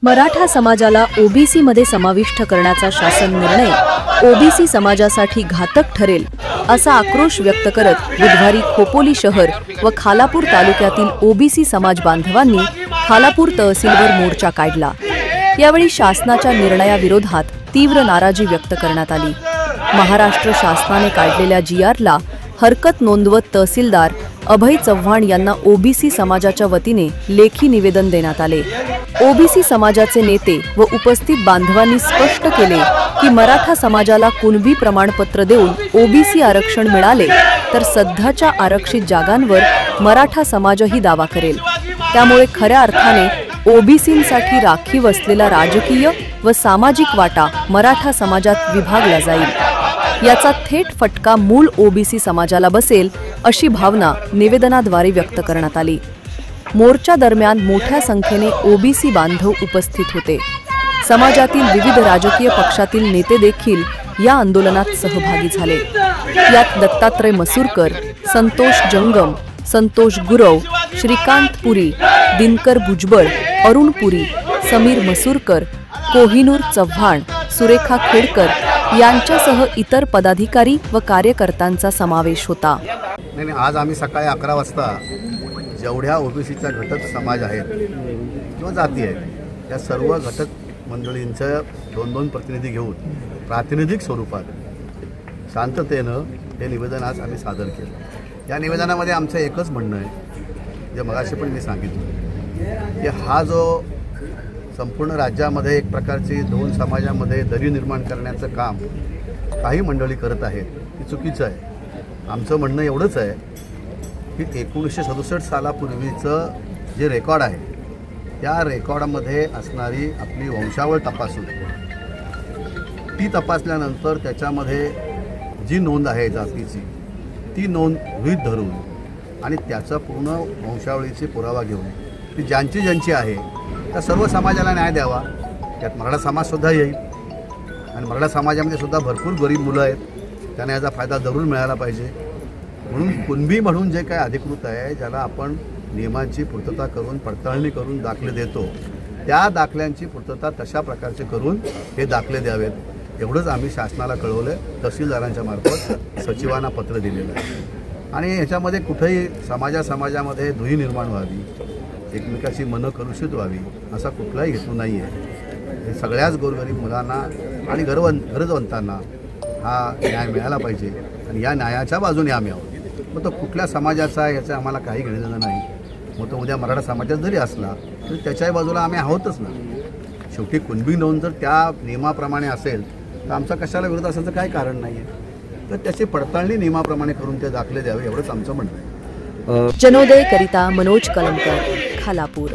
मराठा समाजाला ओबीसी मध्ये समाविष्ट करण्याचा शासन निर्णय ओबीसी समाजासाठी घातक ठरेल असा आक्रोश व्यक्त करत बुधवारी खोपोली शहर व खालापूर तालुक्यातील ओबीसी समाज बांधवांनी खालापूर तहसीलवर मोर्चा काढला। यावेळी शासनाच्या निर्णयाविरोधात तीव्र नाराजी व्यक्त करण्यात आली। महाराष्ट्र शासनाने काढलेल्या जीआरला हरकत नोंदवत तहसीलदार अभय चव्हाण यांना ओबीसी समाजाच्या वतीने लेखी निवेदन देण्यात आले। ओबीसी समाजाचे नेते व उपस्थित बांधवांनी स्पष्ट केले की मराठा समाजाला कुणबी प्रमाणपत्र देऊन ओबीसी आरक्षण मिळाले तर सध्याच्या आरक्षित जागांवर मराठा समाजही दावा करेल। त्यामुळे खऱ्या अर्थाने ओबीसींसाठी राखीव असलेला राजकीय व सामाजिक वाटा मराठा समाजात विभागला जाईल। याचा थेट फटका मूळ ओबीसी समाजाला बसेल अशी भावना निवेदनाद्वारे व्यक्त करण्यात आली। मोर्चा दरम्यान मोठ्या संख्येने ओबीसी बांधव उपस्थित होते। समाजातील विविध राजकीय पक्षातील नेते देखील या आंदोलनात सहभागी झाले। यात दत्तात्रय मसूरकर, संतोष जंगम, संतोष गुरव, श्रीकांत पुरी, दिनकर भुजबळ, अरुण पुरी, समीर मसूरकर, कोहिनूर चव्हाण, सुरेखा खेडकर यांच्यासह इतर पदाधिकारी व कार्यकर्त्यांचा समावेश होता। आज आम्ही सकाळी 11 वाजता जेवढ्या ओबीसीचा घटक समाज आहेत किंवा जाती आहेत त्या सर्व घटक मंडळींचं 2-2 प्रतिनिधी घेऊन प्रातिनिधिक स्वरूपात शांततेनं हे निवेदन आज आम्ही सादर केलं। या निवेदनामध्ये आमचं एकच म्हणणं आहे, जे मगाशी पण मी सांगितलं, की हा जो संपूर्ण राज्यामध्ये एक प्रकारची 2 समाजामध्ये दरी निर्माण करण्याचं काम काही मंडळी करत आहेत ते चुकीचं आहे। आमचं म्हणणं एवढंच आहे की 1967 सालापूर्वीचं जे रेकॉर्ड आहे त्या रेकॉर्डामध्ये असणारी आपली वंशावळ तपासून ती तपासल्यानंतर त्याच्यामध्ये जी नोंद आहे जातीची ती नोंद गृहीत धरून आणि त्याचा पूर्ण वंशावळीची पुरावा घेऊन ती ज्यांची आहे त्या सर्व समाजाला न्याय द्यावा। त्यात मराठा समाजसुद्धा येईल आणि मराठा समाजामध्ये सुद्धा भरपूर गरीब मुलं आहेत, त्यांना याचा फायदा जरूर मिळाला पाहिजे। म्हणून कुणबी म्हणून जे काही अधिकृत आहे, ज्याला आपण नियमांची पूर्तता करून पडताळणी करून दाखले देतो, त्या दाखल्यांची पूर्तता तशा प्रकारचे करून हे दाखले द्यावेत एवढंच आम्ही शासनाला कळवलं आहे। तहसीलदारांच्या मार्फत सचिवांना पत्र दिलेलं आहे आणि याच्यामध्ये कुठेही समाजामध्ये दुही निर्माण व्हावी, एकमेकाची मनं कलुषित व्हावी असा कुठलाही हेतू नाही आहे। सगळ्याच गोरगरीब मुलांना आणि गरजवंतांना हा न्याय मिळाला पाहिजे आणि या न्यायाच्या बाजूने आम्ही आहोत। मग तो कुठल्या समाजाचा आहे याचं आम्हाला काही घेणं देणं नाही। मग तो उद्या मराठा समाजात जरी असला तरी त्याच्याही बाजूला आम्ही आहोतच ना। शेवटी कुणबी नोंद जर त्या नियमाप्रमाणे असेल तर आमचा कशाला विरोध असायचं काही कारण नाही आहे। तर त्याची पडताळणी नियमाप्रमाणे करून ते दाखले द्यावे एवढंच आमचं म्हणणं आहे। जनोदय करिता मनोज कलमकर, खालापूर।